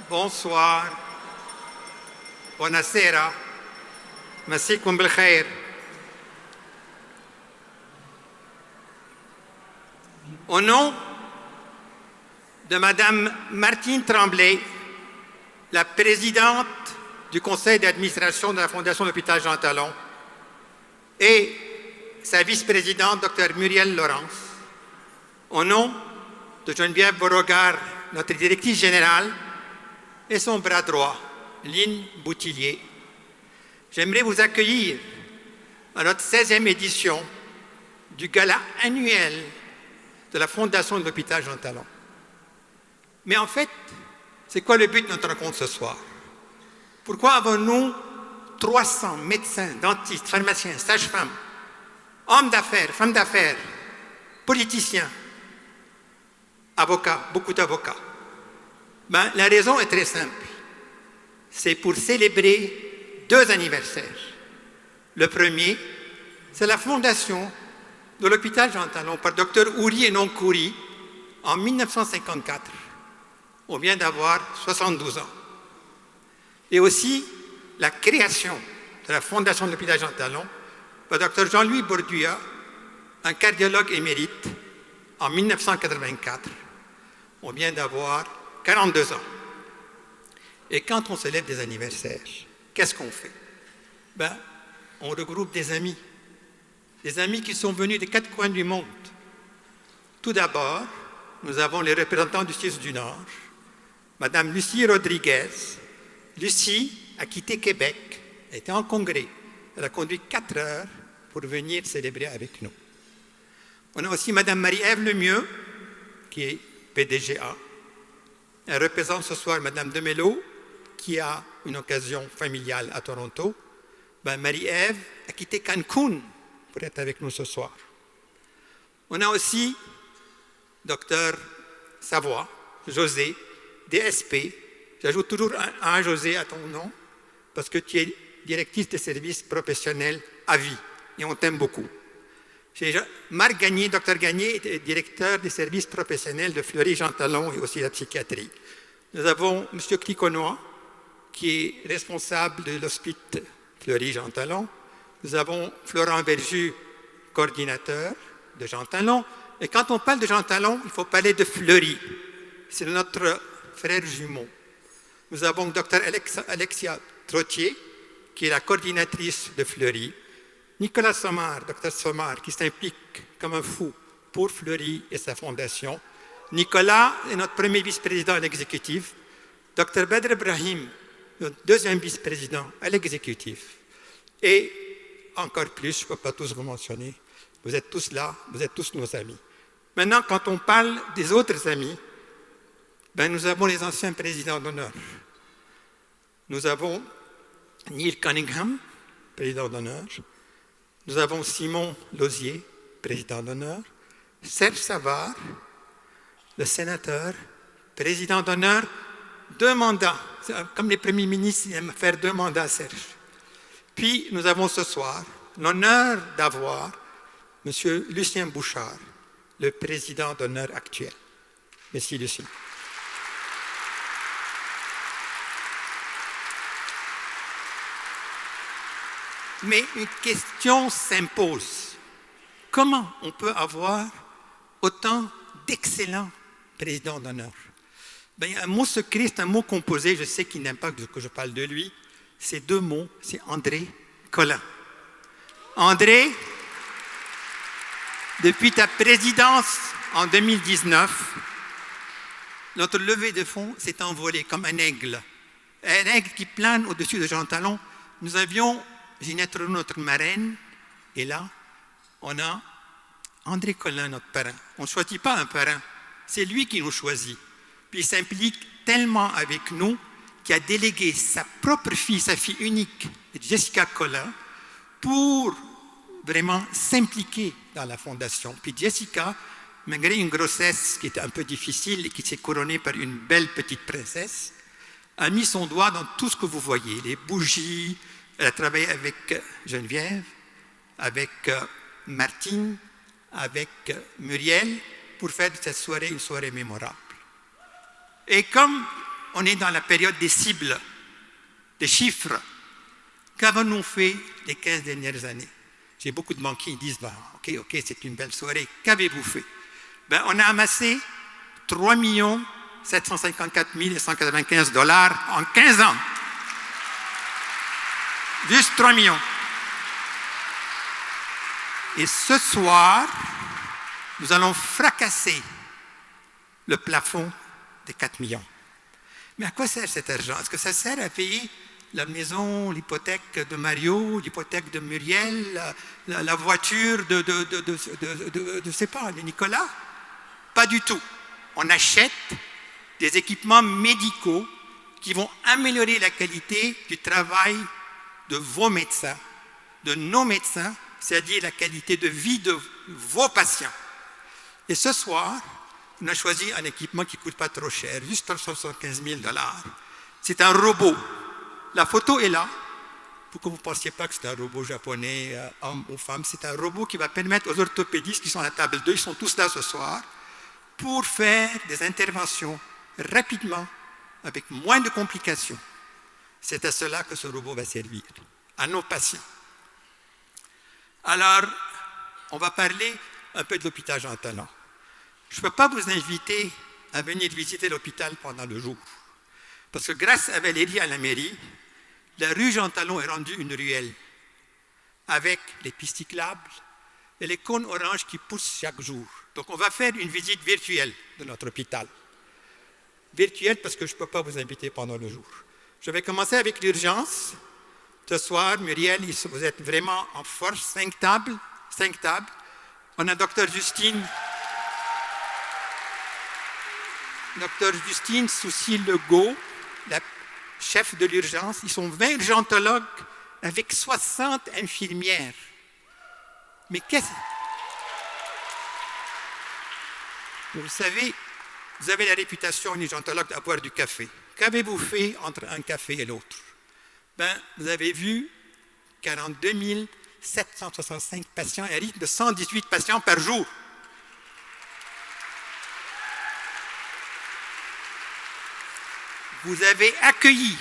Bonsoir. Buonasera. Masikoum bil khair. Au nom de Madame Martine Tremblay, la présidente du conseil d'administration de la Fondation de l'hôpital Jean Talon, et sa vice-présidente, Dr Muriel Laurence, au nom de Geneviève Beauregard, notre directrice générale, et son bras droit, Lynn Boutillier, j'aimerais vous accueillir à notre 16e édition du gala annuel de la Fondation de l'hôpital Jean Talon. Mais en fait, c'est quoi le but de notre rencontre ce soir? Pourquoi avons-nous 300 médecins, dentistes, pharmaciens, sages-femmes, hommes d'affaires, femmes d'affaires, politiciens, avocats, beaucoup d'avocats? La raison est très simple. C'est pour célébrer 2 anniversaires. Le premier, c'est la fondation de l'hôpital Jean Talon par Dr Ouri et Nonkouri en 1954. On vient d'avoir 72 ans. Et aussi la création de la fondation de l'hôpital Jean Talon par Dr Jean-Louis Bourduya, un cardiologue émérite, en 1984. On vient d'avoir 42 ans. Et quand on célèbre des anniversaires, qu'est-ce qu'on fait? On regroupe des amis qui sont venus des 4 coins du monde. Tout d'abord, nous avons les représentants du CIUS du Nord, Madame Lucie Rodriguez. Lucie a quitté Québec, elle était en congrès. Elle a conduit 4 heures pour venir célébrer avec nous. On a aussi Madame Marie-Ève Lemieux, qui est PDGA. Elle représente ce soir Madame Demello, qui a une occasion familiale à Toronto. Marie-Ève a quitté Cancun pour être avec nous ce soir. On a aussi Dr Savoie, José, DSP. J'ajoute toujours un José à ton nom, parce que tu es directrice des services professionnels à vie, et on t'aime beaucoup. Marc Gagné, Dr Gagné, est directeur des services professionnels de Fleury-Jean Talon et aussi de la psychiatrie. Nous avons M. Cliconois, qui est responsable de l'hospice Fleury-Jean Talon. Nous avons Florent Verjus, coordinateur de Jean Talon. Et quand on parle de Jean Talon, il faut parler de Fleury. C'est notre frère jumeau. Nous avons Dr Alexia Trottier, qui est la coordinatrice de Fleury. Nicolas Somar, Dr Somar, qui s'implique comme un fou pour Fleury et sa fondation. Nicolas est notre premier vice-président à l'exécutif. Dr Badr Ibrahim, notre 2e vice-président à l'exécutif. Et encore plus, je ne peux pas tous vous mentionner, vous êtes tous là, vous êtes tous nos amis. Maintenant, quand on parle des autres amis, nous avons les anciens présidents d'honneur. Nous avons Neil Cunningham, président d'honneur. Nous avons Simon Lausier, président d'honneur. Serge Savard, le sénateur, président d'honneur, 2 mandats. Comme les premiers ministres, ils aiment faire 2 mandats, Serge. Puis, nous avons ce soir l'honneur d'avoir M. Lucien Bouchard, le président d'honneur actuel. Merci, Lucien. Mais une question s'impose. Comment on peut avoir autant d'excellents présidents d'honneur? Il y a un mot secret, c'est un mot composé, je sais qu'il n'aime pas que je parle de lui. Ces 2 mots, c'est André Colin. André, depuis ta présidence en 2019, notre levée de fonds s'est envolée comme un aigle. Un aigle qui plane au-dessus de Jean Talon. Nous avions Ginette Renaud, notre marraine, et là, on a André Colin, notre parrain. On ne choisit pas un parrain, c'est lui qui nous choisit. Puis il s'implique tellement avec nous qu'il a délégué sa propre fille, sa fille unique, Jessica Colin, pour vraiment s'impliquer dans la fondation. Puis Jessica, malgré une grossesse qui était un peu difficile et qui s'est couronnée par une belle petite princesse, a mis son doigt dans tout ce que vous voyez, les bougies. Elle a travaillé avec Geneviève, avec Martine, avec Muriel, pour faire de cette soirée une soirée mémorable. Et comme on est dans la période des cibles, des chiffres. Qu'avons-nous fait les 15 dernières années? J'ai beaucoup de banquiers qui disent, ok, c'est une belle soirée. Qu'avez-vous fait? On a amassé 3 754 195 $ en 15 ans. Juste 3 millions. Et ce soir, nous allons fracasser le plafond des 4 millions. Mais à quoi sert cet argent? Est-ce que ça sert à payer la maison, l'hypothèque de Mario, l'hypothèque de Muriel, la voiture je sais pas, de Nicolas? Pas du tout. On achète des équipements médicaux qui vont améliorer la qualité du travail de vos médecins, de nos médecins, c'est-à-dire la qualité de vie de vos patients. Et ce soir, on a choisi un équipement qui ne coûte pas trop cher, juste 75 000 $. C'est un robot. La photo est là, pour que vous ne pensiez pas que c'est un robot japonais, homme ou femme. C'est un robot qui va permettre aux orthopédistes qui sont à la table 2, ils sont tous là ce soir, pour faire des interventions rapidement, avec moins de complications. C'est à cela que ce robot va servir, à nos patients. Alors, on va parler un peu de l'hôpital Jean Talon. Je ne peux pas vous inviter à venir visiter l'hôpital pendant le jour, parce que grâce à Valérie à la mairie, la rue Jean Talon est rendue une ruelle, avec les pistes cyclables et les cônes oranges qui poussent chaque jour. Donc on va faire une visite virtuelle de notre hôpital. Virtuelle parce que je ne peux pas vous inviter pendant le jour. Je vais commencer avec l'urgence. Ce soir, Muriel, vous êtes vraiment en force, 5 tables. On a Dr Justine Soucy-Legault, la chef de l'urgence. Ils sont 20 urgentologues avec 60 infirmières. Mais qu'est-ce... Vous savez, vous avez la réputation, un urgentologue, à boire du café. Qu'avez-vous fait entre un café et l'autre? Vous avez vu 42 765 patients à un rythme de 118 patients par jour. Vous avez accueilli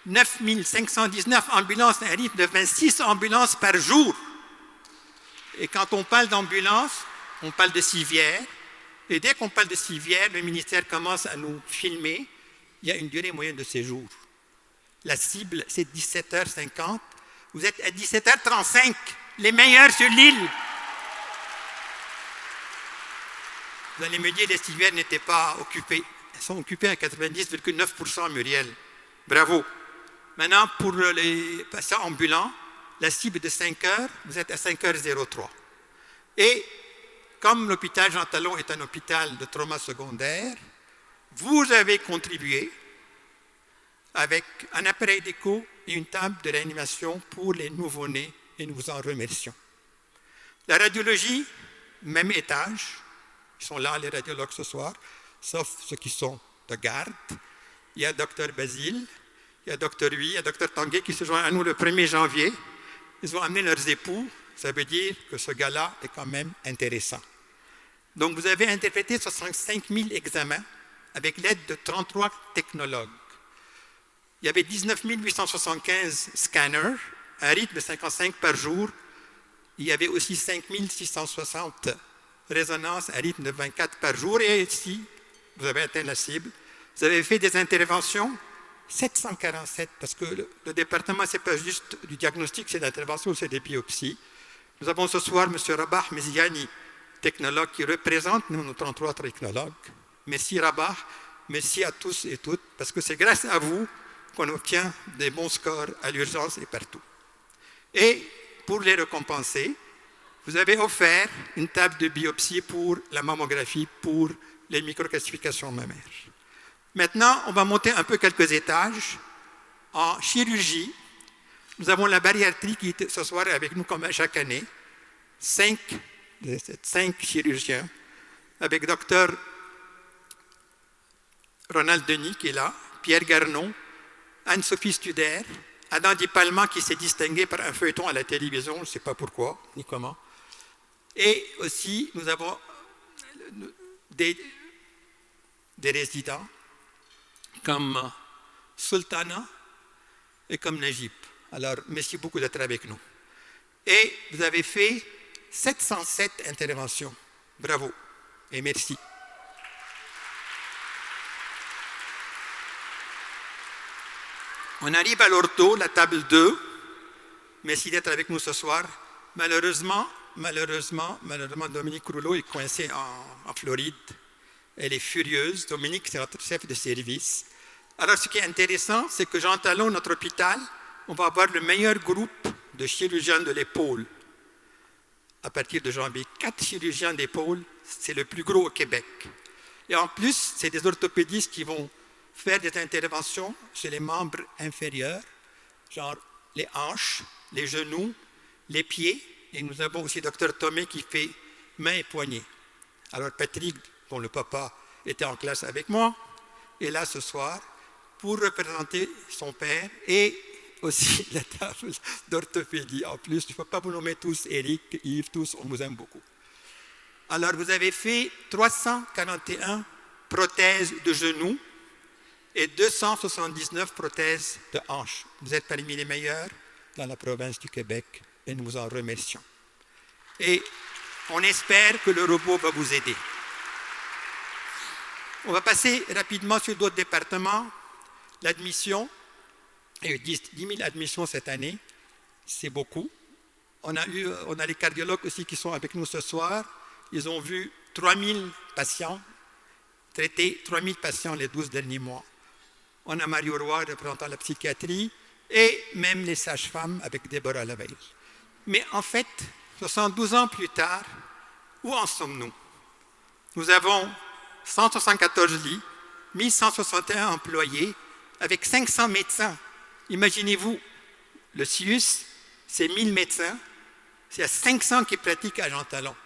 9 519 ambulances à un rythme de 26 ambulances par jour. Et quand on parle d'ambulance, on parle de civières. Et dès qu'on parle de civières, le ministère commence à nous filmer. Il y a une durée moyenne de séjour. La cible, c'est 17h50. Vous êtes à 17h35, les meilleurs sur l'île. Vous allez me dire, les civières n'étaient pas occupées. Elles sont occupées à 90,9%, Muriel. Bravo. Maintenant, pour les patients ambulants, la cible est de 5 heures, vous êtes à 5h03. Et comme l'hôpital Jean Talon est un hôpital de trauma secondaire, vous avez contribué avec un appareil d'écho et une table de réanimation pour les nouveau-nés, et nous vous en remercions. La radiologie, même étage, ils sont là les radiologues ce soir, sauf ceux qui sont de garde. Il y a Dr Basile, il y a Dr Huy, il y a Dr Tanguay qui se joint à nous le 1er janvier. Ils ont amené leurs époux, ça veut dire que ce gars-là est quand même intéressant. Donc vous avez interprété 65 000 examens avec l'aide de 33 technologues. Il y avait 19 875 scanners, à un rythme de 55 par jour. Il y avait aussi 5 660 résonances à un rythme de 24 par jour. Et ici, vous avez atteint la cible. Vous avez fait des interventions, 747, parce que le département, ce n'est pas juste du diagnostic, c'est l'intervention, c'est des biopsies. Nous avons ce soir M. Rabah Meziani, technologue qui représente nos 33 technologues. Merci Rabah, merci à tous et toutes, parce que c'est grâce à vous qu'on obtient des bons scores à l'urgence et partout. Et pour les récompenser, vous avez offert une table de biopsie pour la mammographie, pour les microcalcifications mammaires. Maintenant, on va monter un peu quelques étages. En chirurgie, nous avons la bariatrie qui est ce soir avec nous comme chaque année. 5 chirurgiens, avec Dr Ronald Denis qui est là, Pierre Garnon, Anne-Sophie Studer, Adam Di Palma qui s'est distingué par un feuilleton à la télévision, je ne sais pas pourquoi, ni comment. Et aussi, nous avons des résidents comme Sultana et comme Najib. Alors, merci beaucoup d'être avec nous. Et vous avez fait 707 interventions. Bravo et merci. On arrive à l'ortho, la table 2. Merci d'être avec nous ce soir. Malheureusement, Dominique Rouleau est coincée en Floride. Elle est furieuse. Dominique, c'est notre chef de service. Alors, ce qui est intéressant, c'est que Jean Talon, notre hôpital, on va avoir le meilleur groupe de chirurgiens de l'épaule. À partir de janvier, 4 chirurgiens d'épaule, c'est le plus gros au Québec. Et en plus, c'est des orthopédistes qui vont faire des interventions sur les membres inférieurs, genre les hanches, les genoux, les pieds. Et nous avons aussi Dr Tomé qui fait mains et poignets. Alors Patrick, dont le papa était en classe avec moi, est là ce soir pour représenter son père et aussi la table d'orthopédie. En plus, je ne peux pas vous nommer tous, Eric, Yves, tous, on vous aime beaucoup. Alors, vous avez fait 341 prothèses de genoux et 279 prothèses de hanches. Vous êtes parmi les meilleurs dans la province du Québec et nous vous en remercions. Et on espère que le robot va vous aider. On va passer rapidement sur d'autres départements. L'admission, il y a eu 10 000 admissions cette année, c'est beaucoup. On a les cardiologues aussi qui sont avec nous ce soir. Ils ont vu 3 000 patients, traité 3 000 patients les 12 derniers mois. On a Mario Roy représentant la psychiatrie et même les sages-femmes avec Déborah Laveille. Mais en fait, 72 ans plus tard, où en sommes-nous? Nous avons 174 lits, 1161 employés, avec 500 médecins. Imaginez-vous, le CIUS, c'est 1000 médecins, il y a 500 qui pratiquent à Jean Talon.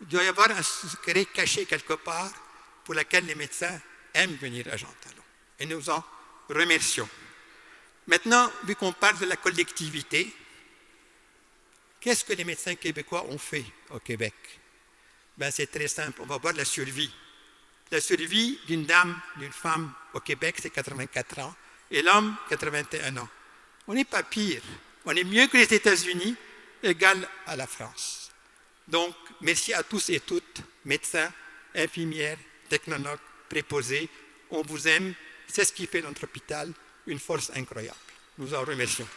Il doit y avoir un secret caché quelque part pour lequel les médecins aiment venir à Jean Talon. Et nous en remercions. Maintenant, vu qu'on parle de la collectivité, qu'est-ce que les médecins québécois ont fait au Québec? Ben, c'est très simple, on va voir la survie. La survie d'une dame, d'une femme au Québec, c'est 84 ans, et l'homme, 81 ans. On n'est pas pire, on est mieux que les États-Unis, égal à la France. Donc, merci à tous et toutes, médecins, infirmières, technologues, préposés, on vous aime, c'est ce qui fait notre hôpital une force incroyable. Nous en remercions.